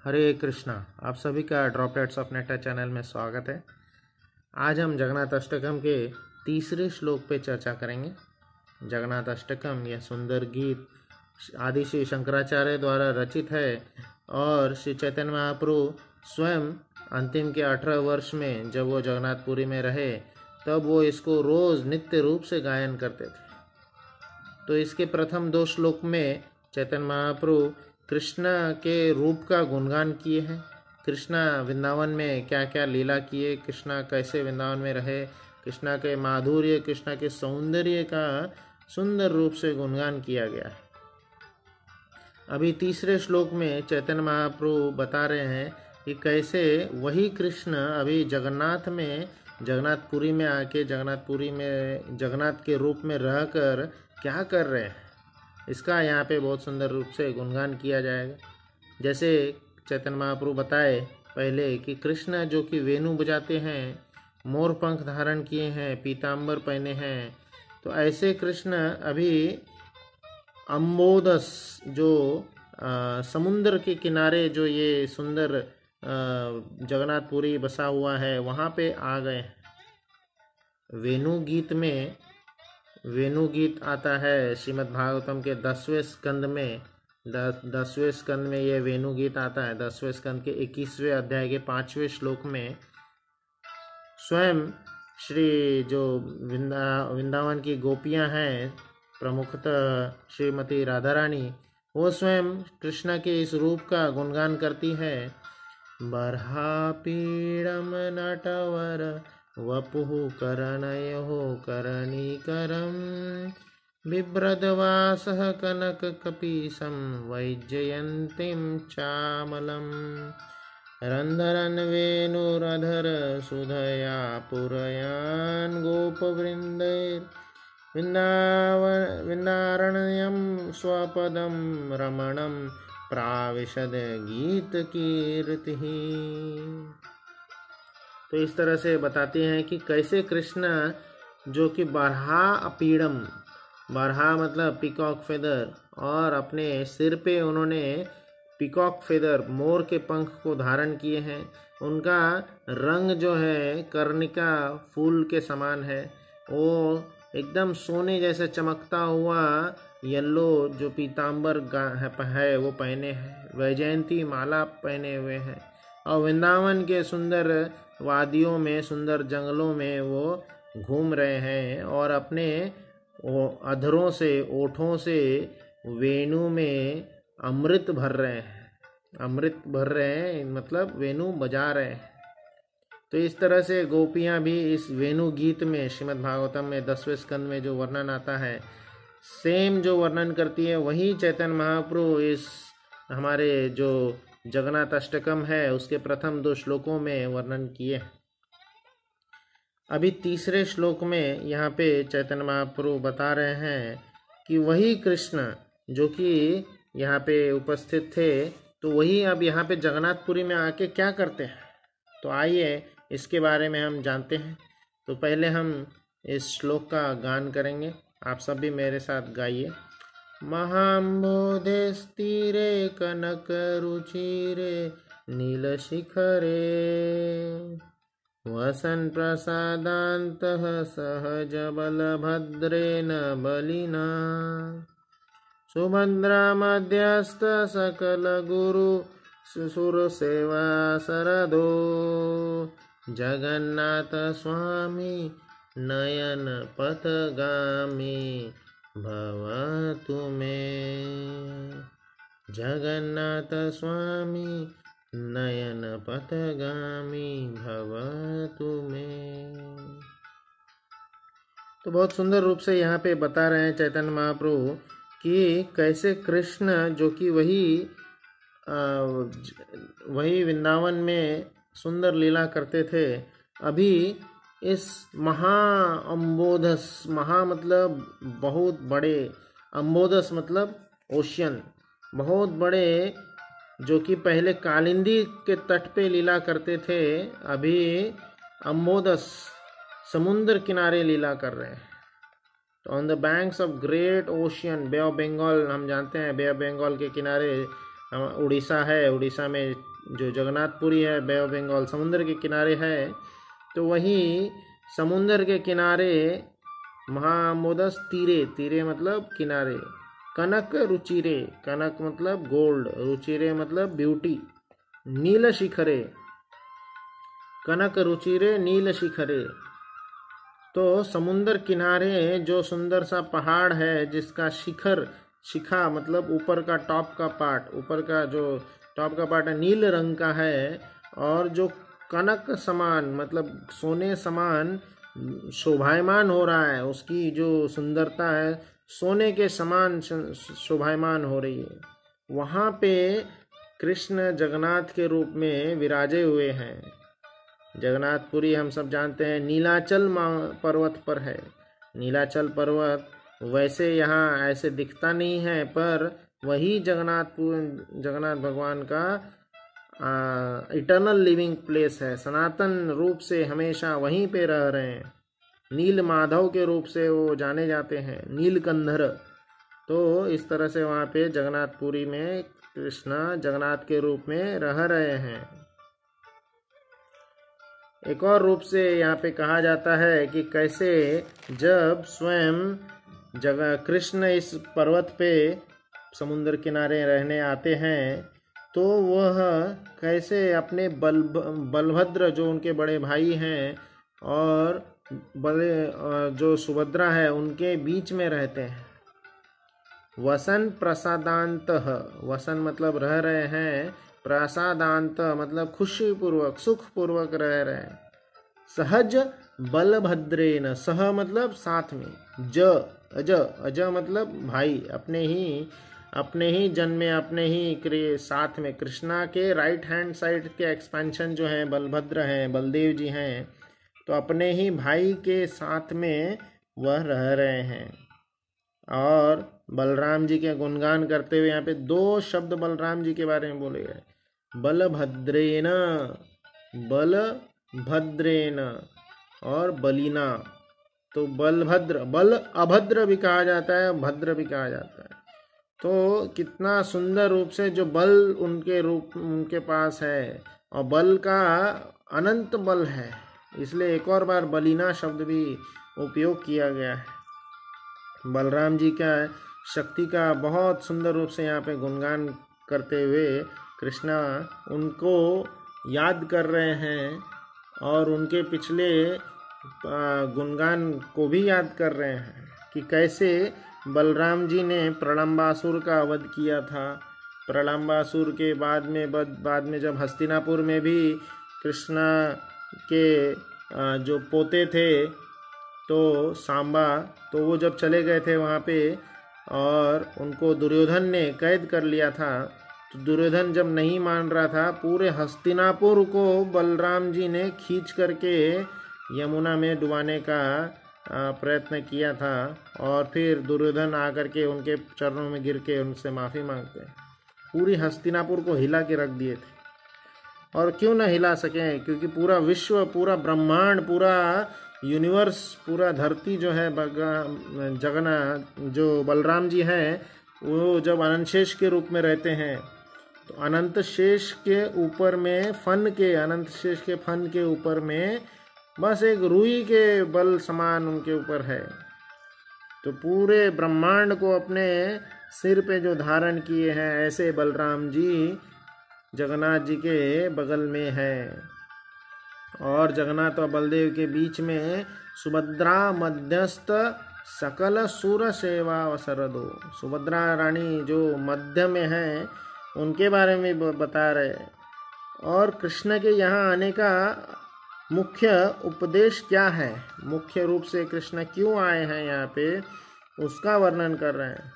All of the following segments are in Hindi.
हरे कृष्णा। आप सभी का ड्रॉपलेट्स ऑफ नेक्टर चैनल में स्वागत है। आज हम जगन्नाथ अष्टकम के तीसरे श्लोक पे चर्चा करेंगे। जगन्नाथ अष्टकम यह सुंदर गीत आदि श्री शंकराचार्य द्वारा रचित है और श्री चैतन्य महाप्रभु स्वयं अंतिम के 18 वर्ष में जब वो जगन्नाथपुरी में रहे तब वो इसको रोज़ नित्य रूप से गायन करते थे। तो इसके प्रथम 2 श्लोक में चैतन्य महाप्रभु कृष्ण के रूप का गुणगान किए हैं। कृष्णा वृंदावन में क्या क्या लीला किए, कृष्णा कैसे वृंदावन में रहे, कृष्णा के माधुर्य, कृष्णा के सौंदर्य का सुंदर रूप से गुणगान किया गया है। अभी तीसरे श्लोक में चैतन्य महाप्रभु बता रहे हैं कि कैसे वही कृष्ण अभी जगन्नाथ में जगन्नाथपुरी में आके जगन्नाथपुरी में जगन्नाथ के रूप में रहकर क्या कर रहे हैं। इसका यहाँ पे बहुत सुंदर रूप से गुणगान किया जाएगा। जैसे चैतन्य महाप्रभु बताए पहले कि कृष्ण जो कि वेणु बजाते हैं, मोर पंख धारण किए हैं, पीताम्बर पहने हैं, तो ऐसे कृष्ण अभी अम्बोदस जो समुद्र के किनारे जो ये सुंदर जगन्नाथपुरी बसा हुआ है वहाँ पे आ गए हैं। वेणु गीत में वेणु गीत आता है श्रीमद् भागवतम के 10वें स्कंद में। 10वें स्कंद में ये वेणु गीत आता है। 10वें स्कंद के 21वें अध्याय के 5वें श्लोक में स्वयं श्री जो वृंदावन की गोपियां हैं, प्रमुखतः श्रीमती राधा रानी, वो स्वयं कृष्ण के इस रूप का गुणगान करती है। बर्हा पीड़म नटवर वपुः करणयो करणीकरं बिभ्रद्वासः कनककपीशं वैजयन्तीं चामलं रन्धरन् वेणुरधर सुधया पुरयान् गोपवृन्दैर्विन्दारण्यं स्वपदं रमणं प्राविशद गीतकीर्तिः। तो इस तरह से बताते हैं कि कैसे कृष्ण जो कि बरहा अपीड़म, बरहा मतलब पीकॉक फेदर, और अपने सिर पे उन्होंने पीकॉक फेदर मोर के पंख को धारण किए हैं। उनका रंग जो है कर्णिका फूल के समान है, वो एकदम सोने जैसे चमकता हुआ येलो जो पीताम्बर है वो पहने हैं। वैजयंती माला पहने हुए हैं और वृंदावन के सुंदर वादियों में, सुंदर जंगलों में वो घूम रहे हैं और अपने वो अधरों से, ओठों से वेणु में अमृत भर रहे हैं। अमृत भर रहे हैं मतलब वेणु बजा रहे हैं। तो इस तरह से गोपियां भी इस वेणु गीत में श्रीमद् भागवतम में 10वें स्कंद में जो वर्णन आता है, सेम जो वर्णन करती है वही चैतन्य महाप्रभु इस हमारे जो जगन्नाथ अष्टकम है उसके प्रथम 2 श्लोकों में वर्णन किए। अभी तीसरे श्लोक में यहाँ पे चैतन्य महाप्रभु बता रहे हैं कि वही कृष्ण जो कि यहाँ पे उपस्थित थे, तो वही अब यहाँ पे जगन्नाथपुरी में आके क्या करते हैं। तो आइए इसके बारे में हम जानते हैं। तो पहले हम इस श्लोक का गान करेंगे। आप सब भी मेरे साथ गाइए। महाम्बोधेस्तीरे कनकरुचिरे नीलशिखरे वसन् प्रसादान्तः सहजबलभद्रेण बलिना सुभद्रा मध्यस्थ सकलगुरु सुरसेवा सरदो जगन्नाथ स्वामी नयन पथगामी भवतु मे। जगन्नाथ स्वामी नयन पथगामी भवतु मे। तो बहुत सुंदर रूप से यहाँ पे बता रहे हैं चैतन्य महाप्रभु कि कैसे कृष्ण जो कि वही वृंदावन में सुंदर लीला करते थे, अभी इस अम्बोधस, महा मतलब बहुत बड़े, अम्बोधस मतलब ओशियन, बहुत बड़े, जो कि पहले कालिंदी के तट पे लीला करते थे, अभी अम्बोधस समुद्र किनारे लीला कर रहे हैं। तो on the banks of great ocean, bay of Bengal, हम जानते हैं बे ऑफ बंगाल के किनारे उड़ीसा है, उड़ीसा में जो जगन्नाथपुरी है बे ऑफ बंगाल समुद्र के किनारे है, तो वही समुद्र के किनारे महामोदस तीरे, तीरे मतलब किनारे, कनक रुचिरे, कनक मतलब गोल्ड, रुचिरे मतलब ब्यूटी, नील शिखरे, कनक रुचिरे नील शिखरे, तो समुद्र किनारे जो सुंदर सा पहाड़ है जिसका शिखर, शिखा मतलब ऊपर का टॉप का पार्ट, ऊपर का जो टॉप का पार्ट है नील रंग का है, और जो कनक समान मतलब सोने समान शोभायमान हो रहा है, उसकी जो सुंदरता है सोने के समान शोभायमान हो रही है। वहाँ पे कृष्ण जगन्नाथ के रूप में विराजे हुए हैं। जगन्नाथपुरी हम सब जानते हैं नीलाचल पर्वत पर है। नीलाचल पर्वत वैसे यहाँ ऐसे दिखता नहीं है, पर वही जगन्नाथ भगवान का इटर्नल लिविंग प्लेस है, सनातन रूप से हमेशा वहीं पे रह रहे हैं। नील माधव के रूप से वो जाने जाते हैं, नीलकंधर। तो इस तरह से वहाँ पे जगन्नाथपुरी में कृष्णा जगन्नाथ के रूप में रह रहे हैं। एक और रूप से यहाँ पे कहा जाता है कि कैसे जब स्वयं कृष्ण इस पर्वत पे समुद्र किनारे रहने आते हैं, तो वह कैसे अपने बलभद्र जो उनके बड़े भाई हैं और बड़े जो सुभद्रा है उनके बीच में रहते हैं। वसन प्रसादांत, वसन मतलब रह रहे हैं, प्रसादांत मतलब खुशी पूर्वक सुख पूर्वक रह रहे हैं। सहज बलभद्रेन, सह मतलब साथ में, अज, अज मतलब भाई, अपने ही जन्मे अपने ही साथ में। कृष्णा के राइट हैंड साइड के एक्सपेंशन जो है बलभद्र हैं, बलदेव जी हैं, तो अपने ही भाई के साथ में वह रह रहे हैं। और बलराम जी के गुणगान करते हुए यहाँ पे 2 शब्द बलराम जी के बारे में बोले गए, बलभद्रेन, बलभद्रेन और बलिना। तो बलभद्र, बल अभद्र भी कहा जाता है, भद्र भी कहा जाता है। तो कितना सुंदर रूप से जो बल उनके पास है, और बल का अनंत बल है, इसलिए एक और बार बलिना शब्द भी उपयोग किया गया है। बलराम जी का शक्ति का बहुत सुंदर रूप से यहाँ पे गुणगान करते हुए कृष्णा उनको याद कर रहे हैं, और उनके पिछले गुणगान को भी याद कर रहे हैं कि कैसे बलराम जी ने प्रलंबासुर का वध किया था। प्रलंबासुर के बाद में जब हस्तिनापुर में भी कृष्णा के जो पोते थे तो सांबा, तो वो जब चले गए थे वहाँ पे और उनको दुर्योधन ने कैद कर लिया था, तो दुर्योधन जब नहीं मान रहा था, पूरे हस्तिनापुर को बलराम जी ने खींच करके यमुना में डुबाने का प्रयत्न किया था, और फिर दुर्योधन आकर के उनके चरणों में गिर के उनसे माफ़ी मांगते हैं। पूरी हस्तिनापुर को हिला के रख दिए थे, और क्यों ना हिला सकें, क्योंकि पूरा विश्व, पूरा ब्रह्मांड, पूरा यूनिवर्स, पूरा धरती जो है जगन्नाथ जो बलराम जी हैं, वो जब अनंत शेष के रूप में रहते हैं, तो अनंत शेष के ऊपर में अनंत शेष के फन के ऊपर में बस एक रुई के बल समान उनके ऊपर है। तो पूरे ब्रह्मांड को अपने सिर पे जो धारण किए हैं, ऐसे बलराम जी जगन्नाथ जी के बगल में है। और जगन्नाथ और बलदेव के बीच में सुभद्रा मध्यस्थ सकल सुर सेवा अवसरदो, सुभद्रा रानी जो मध्य में है उनके बारे में बता रहे। और कृष्ण के यहाँ आने का मुख्य उपदेश क्या है, मुख्य रूप से कृष्ण क्यों आए हैं यहाँ पे, उसका वर्णन कर रहे हैं।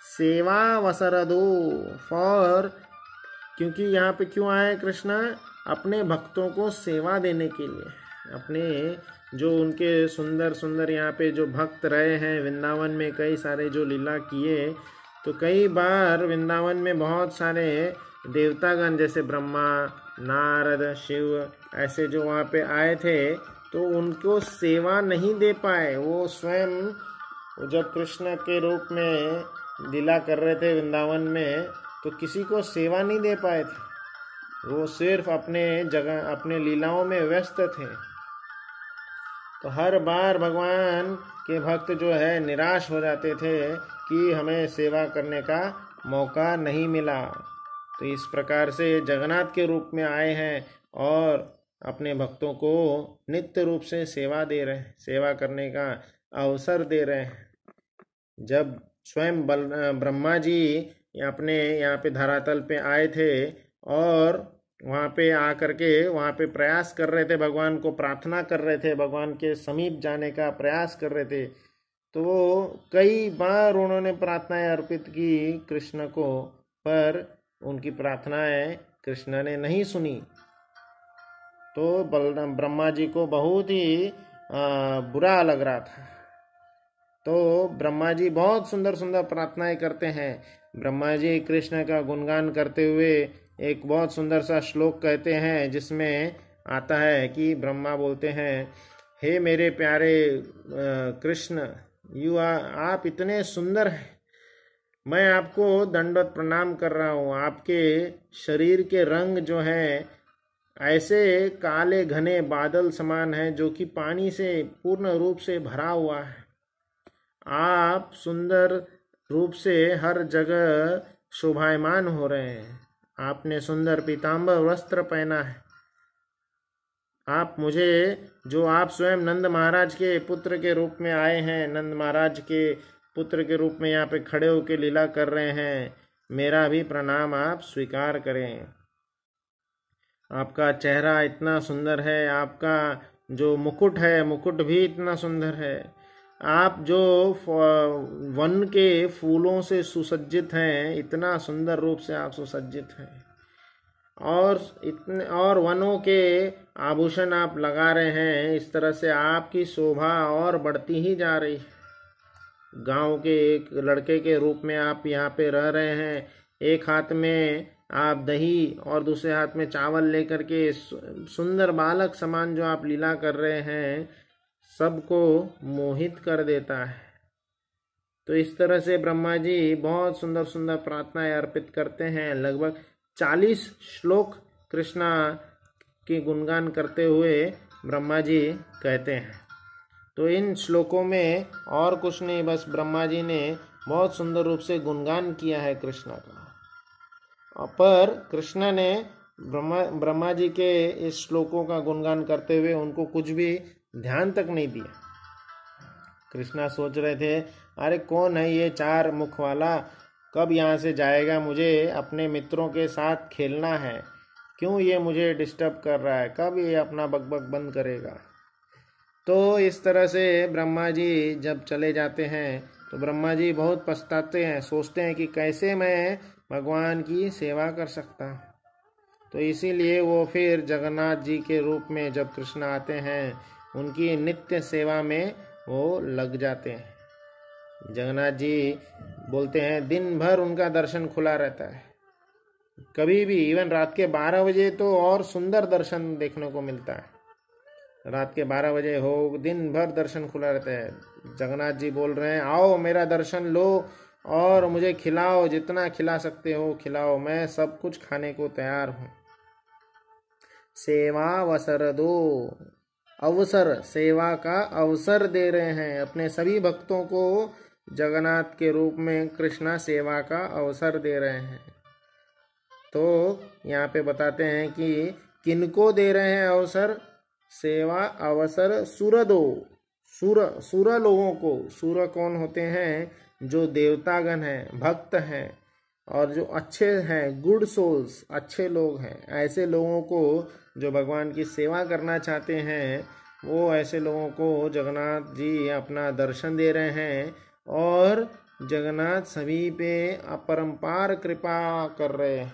सेवा अवसरदो, फॉर, क्योंकि यहाँ पे क्यों आए कृष्ण, अपने भक्तों को सेवा देने के लिए। अपने जो उनके सुंदर सुंदर यहाँ पे जो भक्त रहे हैं वृंदावन में, कई सारे जो लीला किए, तो कई बार वृंदावन में बहुत सारे देवतागण जैसे ब्रह्मा, नारद, शिव ऐसे जो वहाँ पे आए थे, तो उनको सेवा नहीं दे पाए। वो स्वयं जब कृष्ण के रूप में लीला कर रहे थे वृंदावन में, तो किसी को सेवा नहीं दे पाए थे। वो सिर्फ अपने लीलाओं में व्यस्त थे। तो हर बार भगवान के भक्त जो है निराश हो जाते थे कि हमें सेवा करने का मौका नहीं मिला। तो इस प्रकार से जगन्नाथ के रूप में आए हैं और अपने भक्तों को नित्य रूप से सेवा करने का अवसर दे रहे हैं। जब स्वयं ब्रह्मा जी अपने यहाँ पे धरातल पे आए थे और वहाँ पे आकर के वहाँ पे प्रयास कर रहे थे, भगवान को प्रार्थना कर रहे थे, भगवान के समीप जाने का प्रयास कर रहे थे, तो कई बार उन्होंने प्रार्थनाएं अर्पित की कृष्ण को, पर उनकी प्रार्थनाएं कृष्ण ने नहीं सुनी। तो ब्रह्मा जी को बहुत ही बुरा लग रहा था। तो ब्रह्मा जी बहुत सुंदर सुंदर प्रार्थनाएं करते हैं। ब्रह्मा जी कृष्ण का गुणगान करते हुए एक बहुत सुंदर सा श्लोक कहते हैं, जिसमें आता है कि ब्रह्मा बोलते हैं, हे मेरे प्यारे कृष्ण, आप इतने सुंदर हैं, मैं आपको दंडवत प्रणाम कर रहा हूँ। आपके शरीर के रंग जो हैं ऐसे काले घने बादल समान हैं जो कि पानी से पूर्ण रूप से भरा हुआ है। आप सुंदर रूप से हर जगह शोभायमान हो रहे हैं। आपने सुंदर पीतांबर वस्त्र पहना है। आप स्वयं नंद महाराज के पुत्र के रूप में आए हैं, नंद महाराज के पुत्र के रूप में यहाँ पे खड़े होकर लीला कर रहे हैं, मेरा भी प्रणाम आप स्वीकार करें। आपका चेहरा इतना सुंदर है, आपका जो मुकुट है, मुकुट भी इतना सुंदर है। आप जो वन के फूलों से सुसज्जित हैं, इतना सुंदर रूप से आप सुसज्जित हैं, और वनों के आभूषण आप लगा रहे हैं। इस तरह से आपकी शोभा और बढ़ती ही जा रही है। गांव के एक लड़के के रूप में आप यहाँ पे रह रहे हैं। एक हाथ में आप दही और दूसरे हाथ में चावल लेकर के सुंदर बालक समान जो आप लीला कर रहे हैं, सबको मोहित कर देता है। तो इस तरह से ब्रह्मा जी बहुत सुंदर सुंदर प्रार्थनाएं अर्पित करते हैं। लगभग 40 श्लोक कृष्णा के गुणगान करते हुए ब्रह्मा जी कहते हैं। तो इन श्लोकों में और कुछ नहीं, बस ब्रह्मा जी ने बहुत सुंदर रूप से गुणगान किया है कृष्णा का। पर कृष्णा ने ब्रह्मा जी के इस श्लोकों का गुणगान करते हुए उनको कुछ भी ध्यान तक नहीं दिया। कृष्णा सोच रहे थे, अरे कौन है ये 4 मुख वाला, कब यहाँ से जाएगा, मुझे अपने मित्रों के साथ खेलना है, क्यों ये मुझे डिस्टर्ब कर रहा है, कब ये अपना बकबक बंद करेगा। तो इस तरह से ब्रह्मा जी जब चले जाते हैं तो ब्रह्मा जी बहुत पछताते हैं, सोचते हैं कि कैसे मैं भगवान की सेवा कर सकता। तो इसीलिए वो फिर जगन्नाथ जी के रूप में जब कृष्ण आते हैं, उनकी नित्य सेवा में वो लग जाते हैं। जगन्नाथ जी बोलते हैं दिन भर उनका दर्शन खुला रहता है, कभी भी इवन रात के 12 बजे तो और सुंदर दर्शन देखने को मिलता है। रात के 12 बजे हो, दिन भर दर्शन खुला रहता है। जगन्नाथ जी बोल रहे हैं, आओ मेरा दर्शन लो और मुझे खिलाओ, जितना खिला सकते हो खिलाओ, मैं सब कुछ खाने को तैयार हूँ। सेवा अवसर दो, अवसर, सेवा का अवसर दे रहे हैं अपने सभी भक्तों को। जगन्नाथ के रूप में कृष्णा सेवा का अवसर दे रहे हैं। तो यहाँ पे बताते हैं कि किनको दे रहे हैं अवसर, सेवा अवसर सुर दो, सुर लोगों को। सुर कौन होते हैं, जो देवतागण हैं, भक्त हैं और जो अच्छे हैं, गुड सोल्स, अच्छे लोग हैं। ऐसे लोगों को जो भगवान की सेवा करना चाहते हैं, वो ऐसे लोगों को जगन्नाथ जी अपना दर्शन दे रहे हैं और जगन्नाथ सभी पे अपरंपार कृपा कर रहे हैं।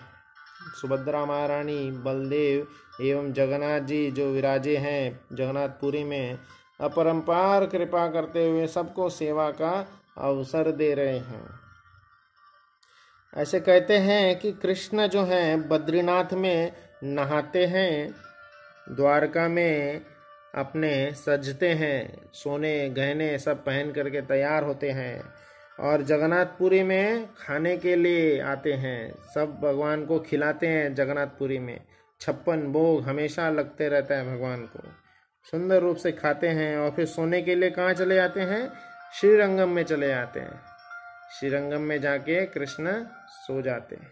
सुभद्रा महारानी, बलदेव एवं जगन्नाथ जी जो विराजे हैं जगन्नाथपुरी में, अपरंपार कृपा करते हुए सबको सेवा का अवसर दे रहे हैं। ऐसे कहते हैं कि कृष्ण जो हैं बद्रीनाथ में नहाते हैं, द्वारका में अपने सजते हैं, सोने गहने सब पहन करके तैयार होते हैं और जगन्नाथपुरी में खाने के लिए आते हैं, सब भगवान को खिलाते हैं। जगन्नाथपुरी में 56 भोग हमेशा लगते रहता है भगवान को, सुंदर रूप से खाते हैं। और फिर सोने के लिए कहाँ चले जाते हैं? श्रीरंगम में चले जाते हैं। श्रीरंगम में जाके कृष्ण सो जाते हैं।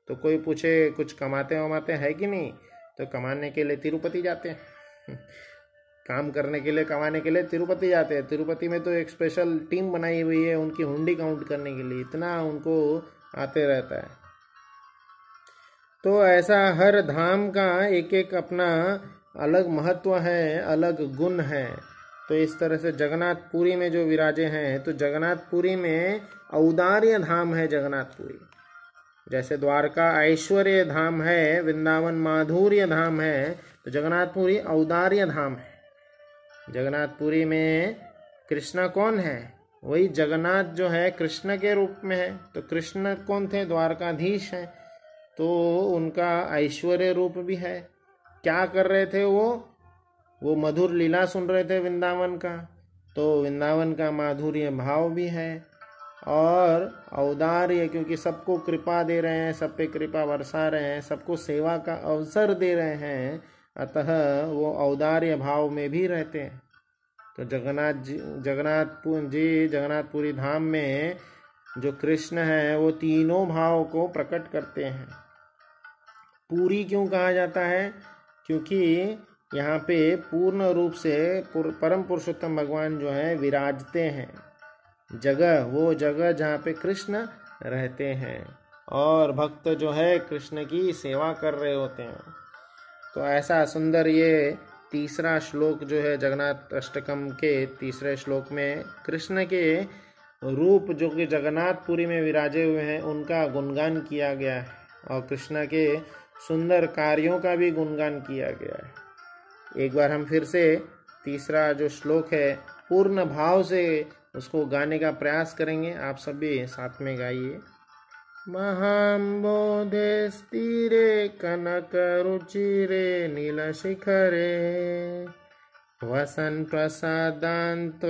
तो कोई पूछे कुछ कमाते वमाते है कि नहीं, तो कमाने के लिए तिरुपति जाते हैं। काम करने के लिए, कमाने के लिए तिरुपति जाते हैं। तिरुपति में तो एक स्पेशल टीम बनाई हुई है उनकी हुंडी काउंट करने के लिए, इतना उनको आते रहता है। तो ऐसा हर धाम का एक एक अपना अलग महत्व है, अलग गुण है। तो इस तरह से जगन्नाथपुरी में जो विराजे हैं, तो जगन्नाथपुरी में औदार्य धाम है। जगन्नाथपुरी जैसे द्वारका ऐश्वर्य धाम है, वृंदावन माधुर्य धाम है, तो जगन्नाथपुरी औदार्य धाम है। जगन्नाथपुरी में कृष्ण कौन है? वही जगन्नाथ जो है कृष्ण के रूप में है। तो कृष्ण कौन थे? द्वारकाधीश हैं, तो उनका ऐश्वर्य रूप भी है। क्या कर रहे थे वो मधुर लीला सुन रहे थे वृंदावन का, तो वृंदावन का माधुर्य भाव भी है। और औदार्य, क्योंकि सबको कृपा दे रहे हैं, सब पे कृपा बरसा रहे हैं, सबको सेवा का अवसर दे रहे हैं, अतः वो औदार्य भाव में भी रहते हैं। तो जगन्नाथपुरी धाम में जो कृष्ण है वो तीनों भाव को प्रकट करते हैं। पूरी क्यों कहा जाता है? क्योंकि यहाँ पे पूर्ण रूप से परम पुरुषोत्तम भगवान जो है विराजते हैं। वो जगह जहाँ पे कृष्ण रहते हैं और भक्त जो है कृष्ण की सेवा कर रहे होते हैं। तो ऐसा सुंदर ये तीसरा श्लोक जो है जगन्नाथ अष्टकम के तीसरे श्लोक में कृष्ण के रूप जो कि जगन्नाथपुरी में विराजे हुए हैं उनका गुणगान किया गया है, और कृष्ण के सुंदर कार्यों का भी गुणगान किया गया है। एक बार हम फिर से तीसरा जो श्लोक है पूर्ण भाव से उसको गाने का प्रयास करेंगे। आप सभी साथ में गाइए। महाम्बोधे स्थिरे कनक रुचिरे नीलशिखरे वसन प्रसादांत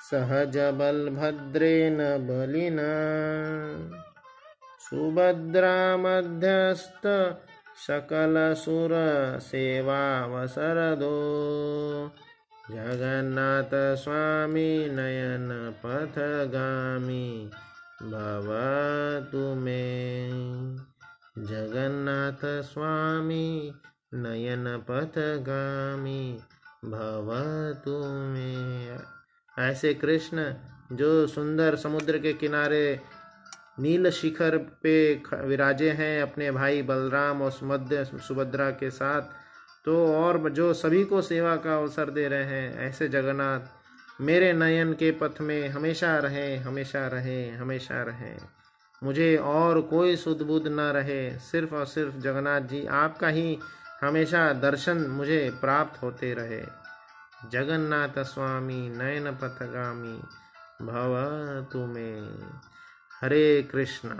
सहज बलभद्रेन बलिना सुभद्रा मध्यस्थ सकल सुर सेवावसरदो जगन्नाथ स्वामी नयन पथगामी भवतु मे। जगन्नाथ स्वामी नयन पथगामी भवतु मे। ऐसे कृष्ण जो सुंदर समुद्र के किनारे नील शिखर पे विराजे हैं अपने भाई बलराम और सुभद्रा के साथ, तो और जो सभी को सेवा का अवसर दे रहे हैं, ऐसे जगन्नाथ मेरे नयन के पथ में हमेशा रहे, हमेशा रहे, हमेशा रहे। मुझे और कोई सुध बुध न रहे, सिर्फ और सिर्फ जगन्नाथ जी आपका ही हमेशा दर्शन मुझे प्राप्त होते रहे। जगन्नाथ स्वामी नयन पथगामी भवतु मे। हरे कृष्णा।